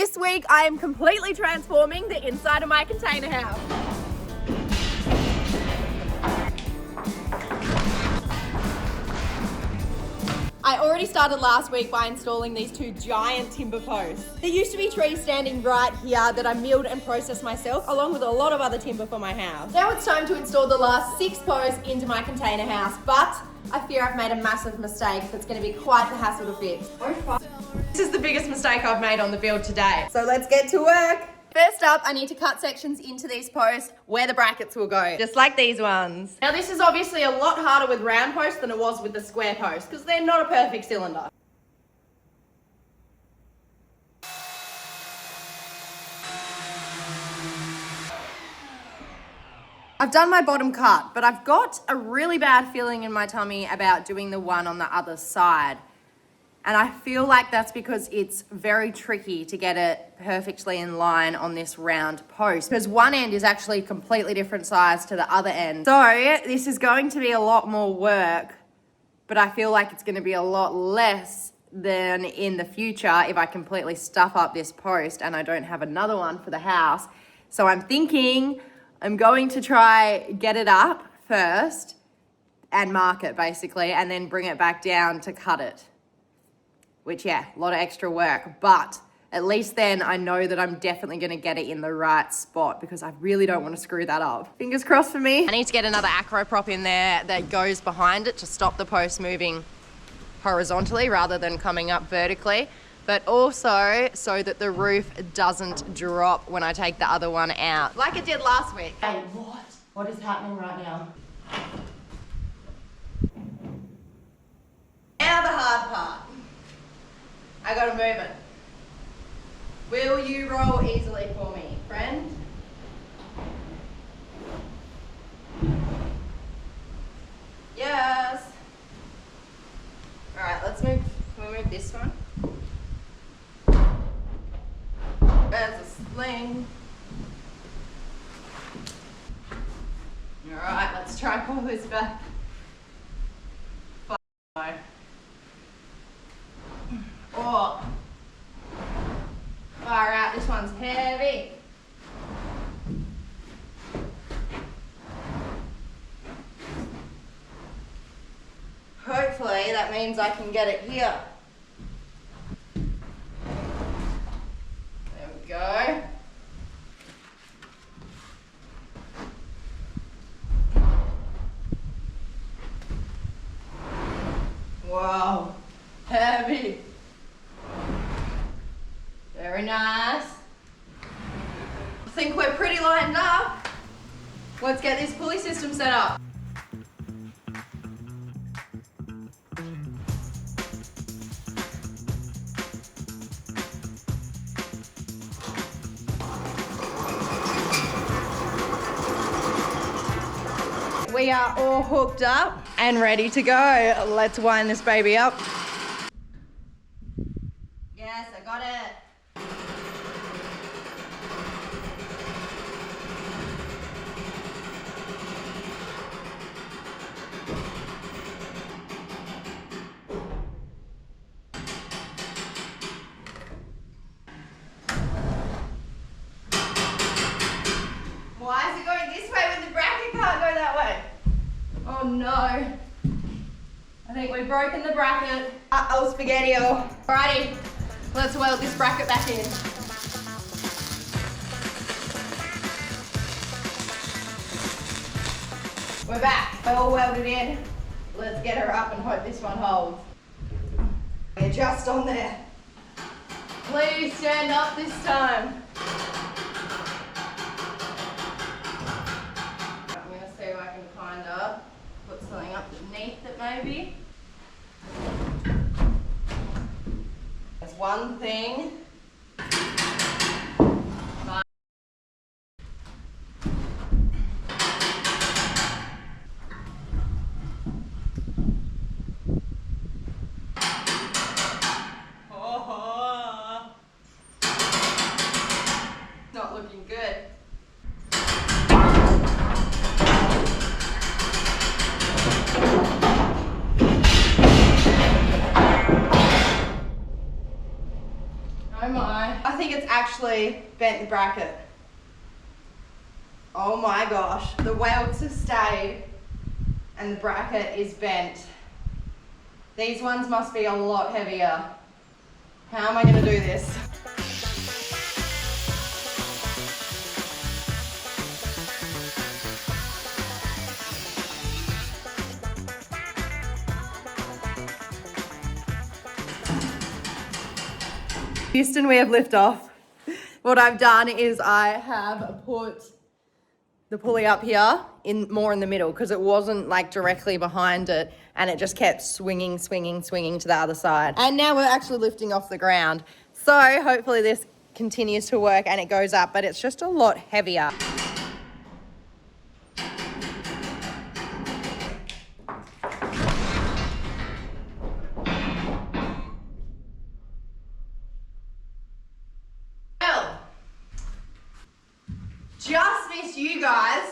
This week I am completely transforming the inside of my container house. I already started last week by installing these two giant timber posts. There used to be trees standing right here that I milled and processed myself, along with a lot of other timber for my house. Now it's time to install the last 6 posts into my container house, but I fear I've made a massive mistake that's going to be quite the hassle to fix. This is the biggest mistake I've made on the build today. So let's get to work. First up, I need to cut sections into these posts where the brackets will go, just like these ones. Now this is obviously a lot harder with round posts than it was with the square posts because they're not a perfect cylinder. I've done my bottom cut, but I've got a really bad feeling in my tummy about doing the one on the other side. And I feel like that's because it's very tricky to get it perfectly in line on this round post because one end is actually a completely different size to the other end. So this is going to be a lot more work, but I feel like it's going to be a lot less than in the future if I completely stuff up this post and I don't have another one for the house. So I'm thinking I'm going to try get it up first and mark it basically, and then bring it back down to cut it. Which, yeah, a lot of extra work, but at least then I know that I'm definitely gonna get it in the right spot because I really don't wanna screw that up. Fingers crossed for me. I need to get another acro prop in there that goes behind it to stop the post moving horizontally rather than coming up vertically, but also so that the roof doesn't drop when I take the other one out, like it did last week. Hey, what? What is happening right now? Now the hard part. I gotta move it. Will you roll easily for me, friend? Yes. All right, let's move. Can we move this one? There's a sling. All right, let's try pull this back. No. Oh, far out, this one's heavy. Hopefully that means I can get it here. There we go. Whoa, heavy. Very nice. I think we're pretty lined up. Let's get this pulley system set up. We are all hooked up and ready to go. Let's wind this baby up. Yes, I got it. Why is it going this way when the bracket can't go that way? Oh no. I think we've broken the bracket. Uh-oh, spaghetti-o. Alrighty, let's weld this bracket back in. We're back, we're all welded in. Let's get her up and hope this one holds. We're just on there. Please stand up this time. I'm gonna see if I can kind of put something underneath it maybe. There's one thing. Not looking good. actually bent the bracket. Oh my gosh, the welds have stayed and the bracket is bent. These ones must be a lot heavier. How am I gonna do this? Houston, we have liftoff. What I've done is I have put the pulley up here more in the middle because it wasn't like directly behind it and it just kept swinging to the other side. And now we're actually lifting off the ground. So hopefully this continues to work and it goes up, but it's just a lot heavier. Just missed you guys.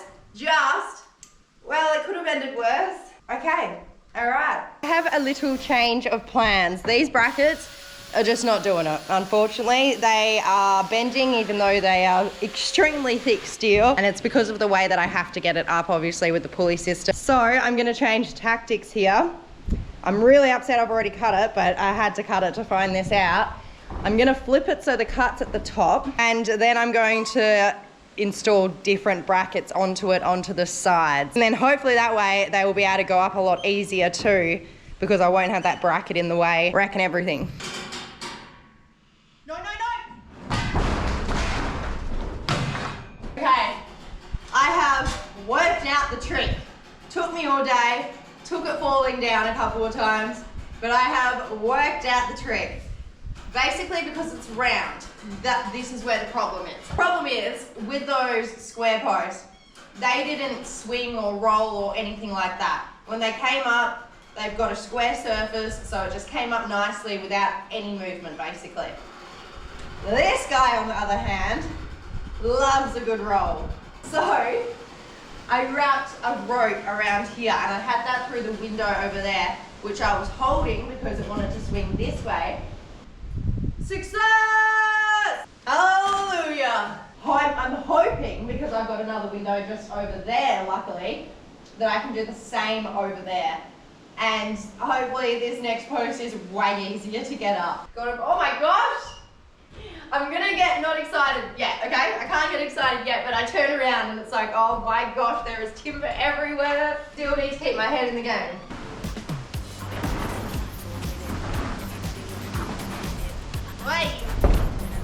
Well, it could have ended worse. Okay, all right. I have a little change of plans. These brackets are just not doing it. Unfortunately, they are bending even though they are extremely thick steel. And it's because of the way that I have to get it up, obviously, with the pulley system. So I'm gonna change tactics here. I'm really upset I've already cut it, but I had to cut it to find this out. I'm gonna flip it so the cut's at the top, and then I'm going to install different brackets onto the sides. And then hopefully that way they will be able to go up a lot easier too, because I won't have that bracket in the way, wrecking everything. No. Okay, I have worked out the trick. Took me all day, took it falling down a couple of times, but I have worked out the trick. Basically, because it's round, this is where the problem is. The problem is, with those square posts, they didn't swing or roll or anything like that. When they came up, they've got a square surface, so it just came up nicely without any movement, basically. This guy, on the other hand, loves a good roll. So, I wrapped a rope around here, and I had that through the window over there, which I was holding because it wanted to swing this way. Success! Hallelujah! I'm hoping, because I've got another window just over there, luckily, that I can do the same over there. And hopefully this next post is way easier to get up. Oh my gosh! I'm gonna get not excited yet, okay? I can't get excited yet, but I turn around and it's like, oh my gosh, there is timber everywhere. Still need to keep my head in the game. Wait!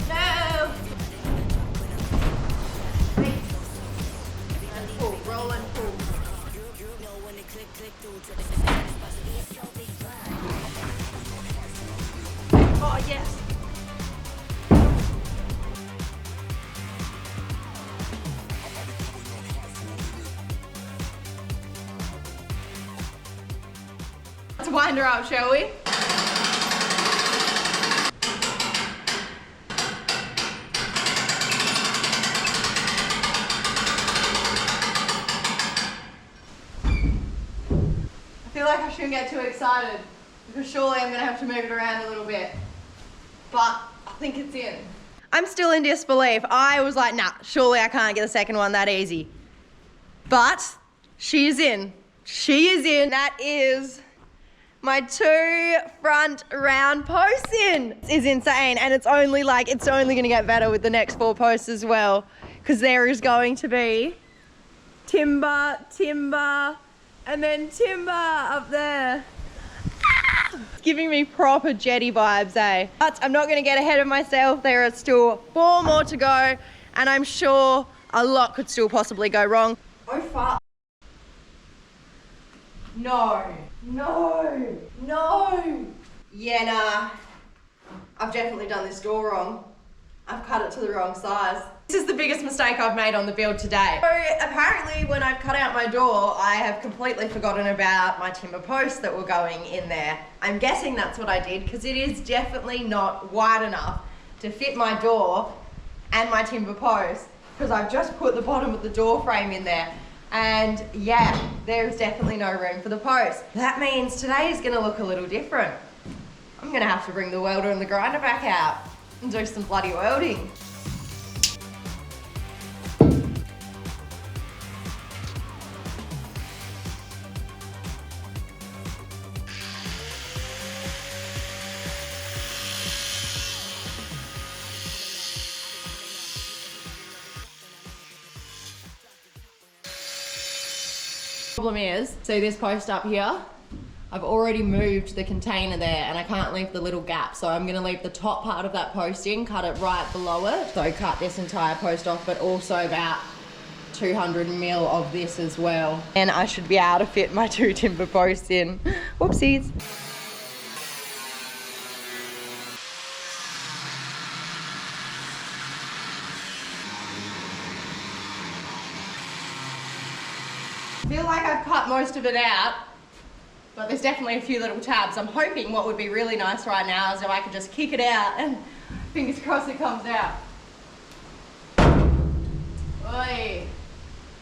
No! Wait! And pull, roll and pull. Oh, yes! Let's wind her up, shall we? I feel like I shouldn't get too excited because surely I'm gonna have to move it around a little bit. But I think it's in. I'm still in disbelief. I was like, nah, surely I can't get the second one that easy. But she is in. She is in. That is my 2 front round posts in. This is insane. And it's only gonna get better with the next 4 posts as well, because there is going to be timber, and then timber up there. It's giving me proper jetty vibes, eh? But I'm not gonna get ahead of myself. There are still 4 more to go, and I'm sure a lot could still possibly go wrong. Oh fuck. No. Yeah, nah. I've definitely done this door wrong. I've cut it to the wrong size. This is the biggest mistake I've made on the build today. So apparently when I've cut out my door, I have completely forgotten about my timber posts that were going in there. I'm guessing that's what I did, because it is definitely not wide enough to fit my door and my timber post, because I've just put the bottom of the door frame in there. And yeah, there's definitely no room for the post. That means today is gonna look a little different. I'm gonna have to bring the welder and the grinder back out and do some bloody welding. Problem is, see this post up here? I've already moved the container there and I can't leave the little gap. So I'm gonna leave the top part of that post in, cut it right below it. So cut this entire post off, but also about 200 mil of this as well. And I should be able to fit my 2 timber posts in. Whoopsies. I feel like I've cut most of it out, but there's definitely a few little tabs. I'm hoping what would be really nice right now is if I could just kick it out and fingers crossed it comes out. Oi.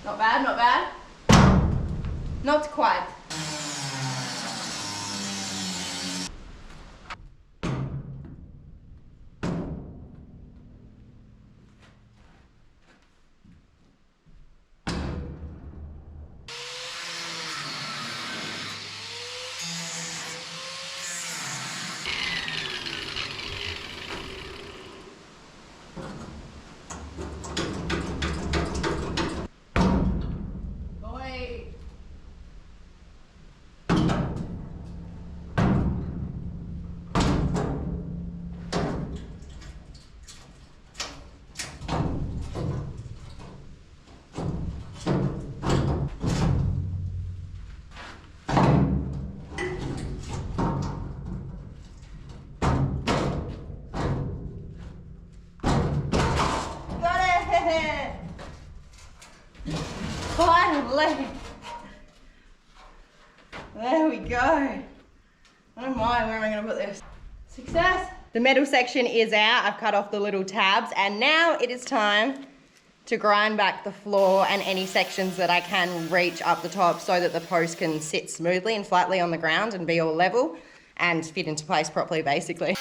Not bad, not bad. Not quite. Finally! There we go. I don't mind where am I going to put this. Success! The metal section is out. I've cut off the little tabs and now it is time to grind back the floor and any sections that I can reach up the top so that the post can sit smoothly and flatly on the ground and be all level and fit into place properly, basically.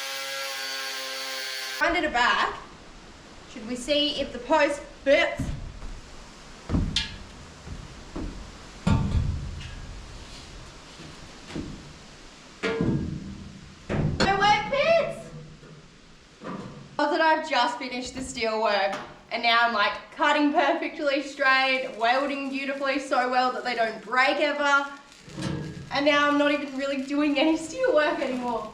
Grinded it back. Should we see if the post fits? That I've just finished the steel work and now I'm like cutting perfectly straight, welding beautifully so well that they don't break ever, and now I'm not even really doing any steel work anymore.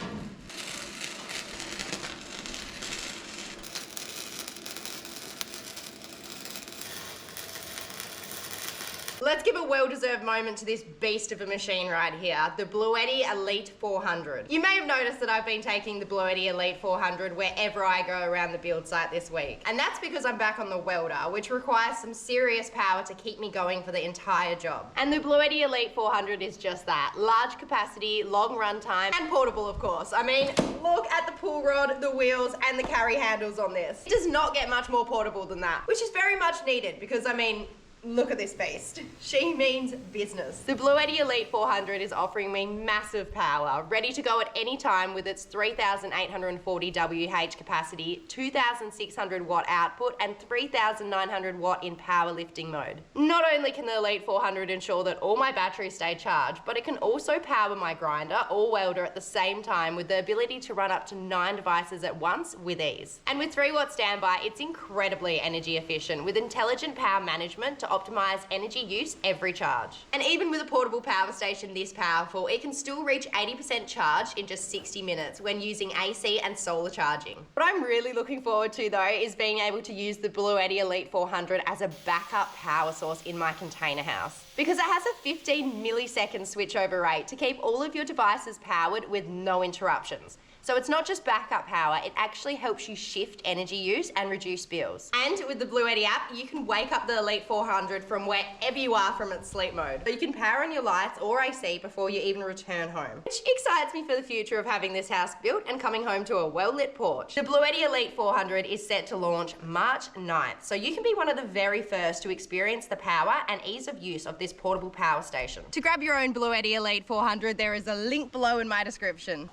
Let's give a well-deserved moment to this beast of a machine right here, the Bluetti Elite 400. You may have noticed that I've been taking the Bluetti Elite 400 wherever I go around the build site this week. And that's because I'm back on the welder, which requires some serious power to keep me going for the entire job. And the Bluetti Elite 400 is just that. Large capacity, long run time, and portable of course. I mean, look at the pull rod, the wheels, and the carry handles on this. It does not get much more portable than that, which is very much needed because, I mean, look at this beast. She means business. The Bluetti Elite 400 is offering me massive power, ready to go at any time with its 3,840 WH capacity, 2,600 watt output, and 3,900 watt in powerlifting mode. Not only can the Elite 400 ensure that all my batteries stay charged, but it can also power my grinder or welder at the same time with the ability to run up to 9 devices at once with ease. And with 3 watt standby, it's incredibly energy efficient with intelligent power management to optimize energy use every charge. And even with a portable power station this powerful, it can still reach 80% charge in just 60 minutes when using AC and solar charging. What I'm really looking forward to though is being able to use the Bluetti Elite 400 as a backup power source in my container house. Because it has a 15 millisecond switchover rate to keep all of your devices powered with no interruptions. So it's not just backup power, it actually helps you shift energy use and reduce bills. And with the Bluetti app, you can wake up the Elite 400 from wherever you are from its sleep mode. So you can power on your lights or AC before you even return home. Which excites me for the future of having this house built and coming home to a well-lit porch. The Bluetti Elite 400 is set to launch March 9th, so you can be one of the very first to experience the power and ease of use of this portable power station. To grab your own Bluetti Elite 400, there is a link below in my description.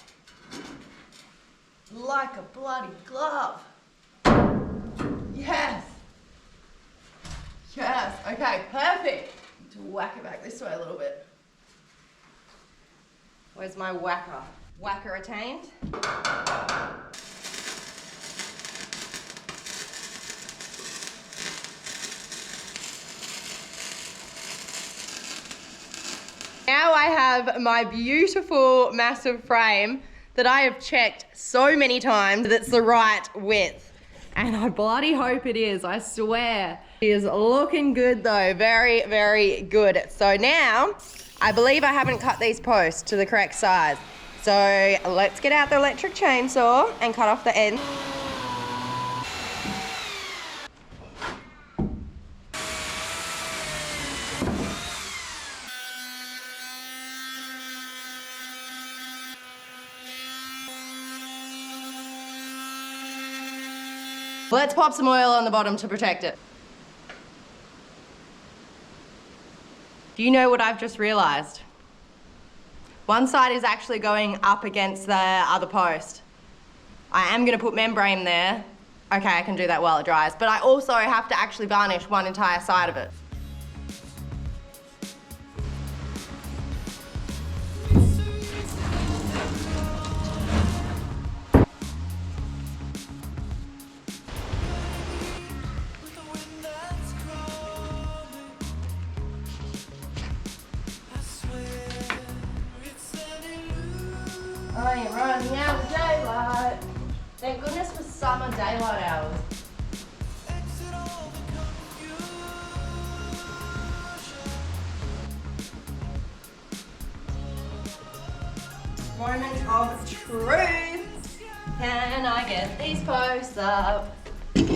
Like a bloody glove. Yes. Yes. Okay, perfect. Need to whack it back this way a little bit. Where's my whacker? Whacker attained. have my beautiful, massive frame that I have checked so many times that it's the right width. And I bloody hope it is, I swear. It is looking good though, very, very good. So now, I believe I haven't cut these posts to the correct size. So let's get out the electric chainsaw and cut off the end. Let's pop some oil on the bottom to protect it. Do you know what I've just realized? One side is actually going up against the other post. I am gonna put membrane there. Okay, I can do that while it dries, but I also have to actually varnish one entire side of it. I am running out of daylight. Thank goodness for summer daylight hours. Moment of truth. Can I get these posts up? Did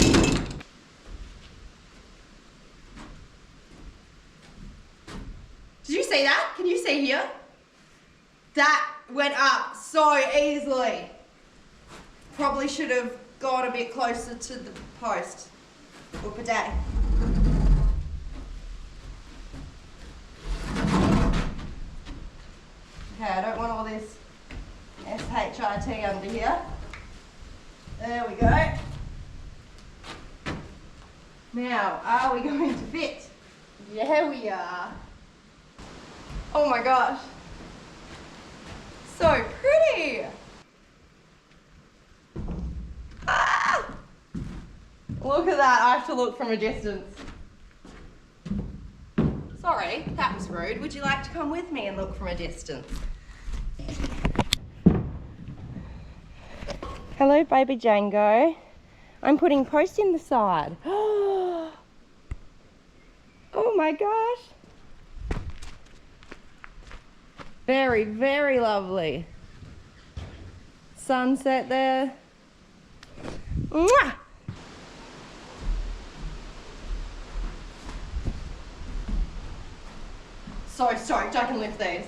you see that? Can you see here? That went up so easily. Probably should have got a bit closer to the post. Whoop a day. Okay, I don't want all this SHIT under here. There we go. Now, are we going to fit? Yeah, we are. Oh my gosh. So pretty. Ah! Look at that, I have to look from a distance. Sorry, that was rude. Would you like to come with me and look from a distance? Hello, baby Django. I'm putting post in the side. Oh my gosh. Very, very lovely. Sunset there. Mwah! So stoked I can lift these.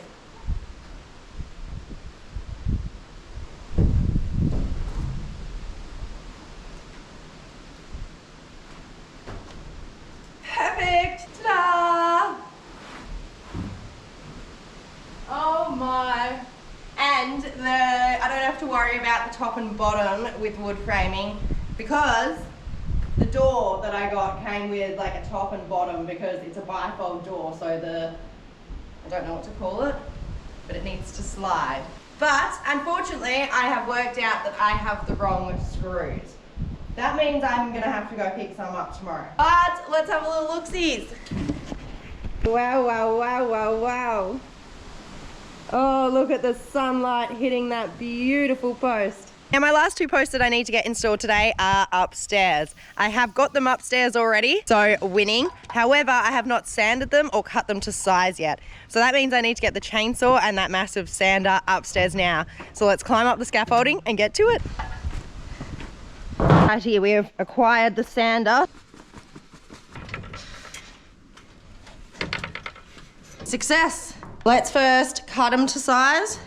Perfect! Ta-da! Oh my. And I don't have to worry about the top and bottom with wood framing because the door that I got came with like a top and bottom because it's a bifold door, so I don't know what to call it, but it needs to slide. But unfortunately, I have worked out that I have the wrong screws. That means I'm gonna have to go pick some up tomorrow. But let's have a little look-sees. Wow, wow, wow, wow, wow. Oh, look at the sunlight hitting that beautiful post. Now my last two posts that I need to get installed today are upstairs. I have got them upstairs already, so winning. However, I have not sanded them or cut them to size yet. So that means I need to get the chainsaw and that massive sander upstairs now. So let's climb up the scaffolding and get to it. Right here we have acquired the sander. Success! Let's first cut them to size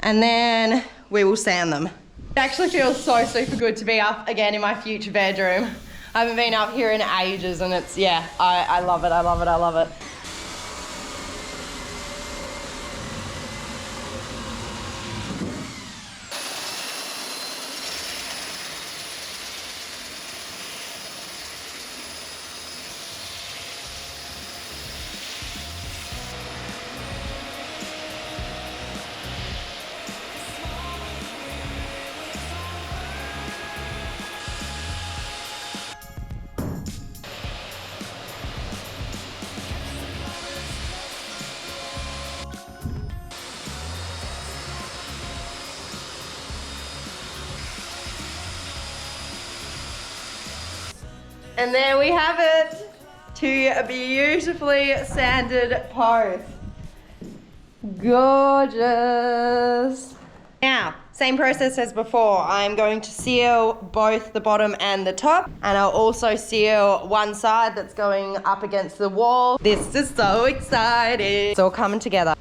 and then we will sand them. It actually feels so super good to be up again in my future bedroom. I haven't been up here in ages and it's, yeah, I love it, I love it, I love it. And there we have it. Two beautifully sanded posts. Gorgeous. Now, same process as before. I'm going to seal both the bottom and the top, and I'll also seal one side that's going up against the wall. This is so exciting. It's all coming together.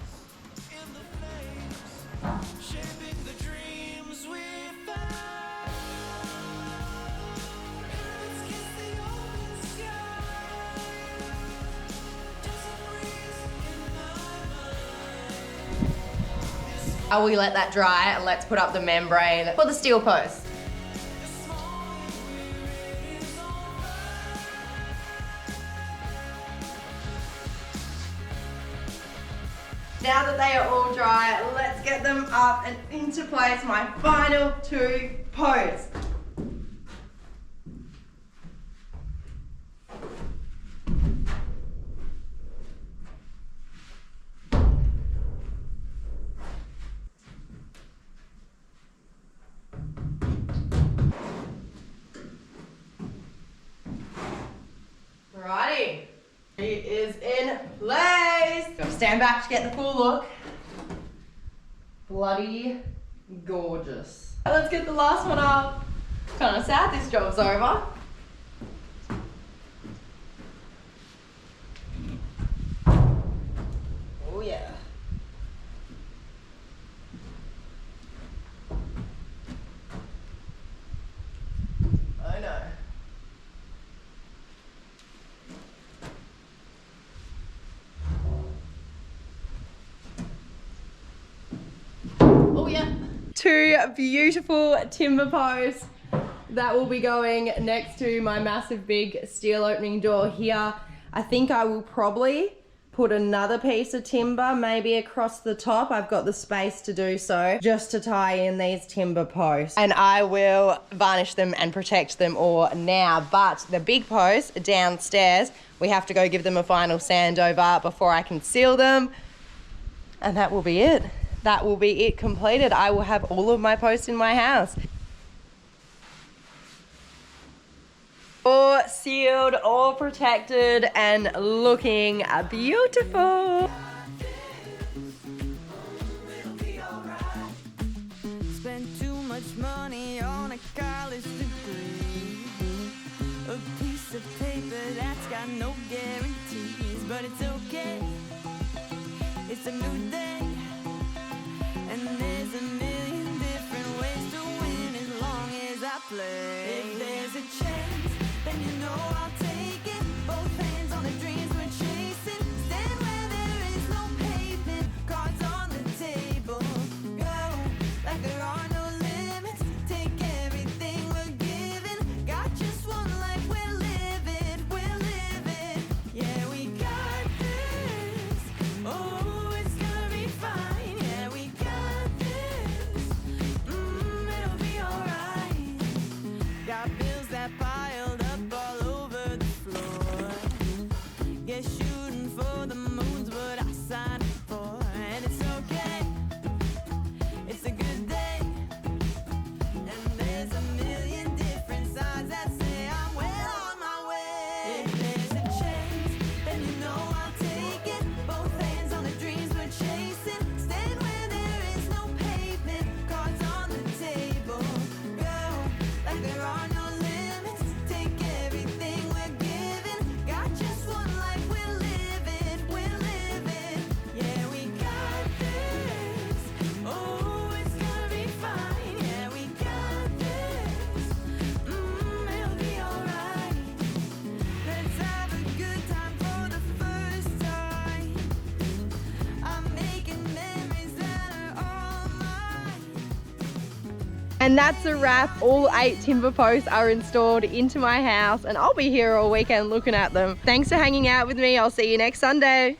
While we let that dry, let's put up the membrane for the steel post. Now that they are all dry, let's get them up and into place, my final two posts. Alrighty, it is in place. Stand back to get the full look. Bloody gorgeous. Let's get the last one up. Kind of sad this job's over. Oh yeah. I know. Oh yeah. Two beautiful timber posts that will be going next to my massive big steel opening door here. I think I will probably put another piece of timber maybe across the top. I've got the space to do so, just to tie in these timber posts. And I will varnish them and protect them all now. But the big posts downstairs, we have to go give them a final sand over before I can seal them. And that will be it. That will be it completed. I will have all of my posts in my house. All sealed, all protected, and looking beautiful. Spent too much money on a college degree, a piece of paper that's got no guarantees, but it's okay. It's a new day. And there's a million different ways to win as long as I play. If there's a chance, then you know I'll take it. Both hands on the dreams we're chasing. Stand where there is no pavement. Cards on the table. Go like there are no limits. Take everything we're given. Got just one life, we'll live it. We'll live it. Yeah, we got this. Oh, it's gonna be fine. Yeah, we got this. It'll be alright. Got bills that piled up all over the floor. Yeah, shooting for the moon's what I signed up for. And it's okay. It's a good day. And there's a million different signs that say I'm well on my way. If there's a chance, then you know I'll take it. Both hands on the dreams we're chasing. Stand where there is no pavement. Cards on the table. Go like there are no limits. Take everything we're given. Got just one life, we'll live it. We'll live it. Yeah, we got this. Oh, it's gonna be fine. Yeah, we got this. It'll be alright. Let's have a good time for the first time. I'm making memories that are all mine. And that's a wrap. All 8 timber posts are installed into my house, and I'll be here all weekend looking at them. Thanks for hanging out with me. I'll see you next Sunday.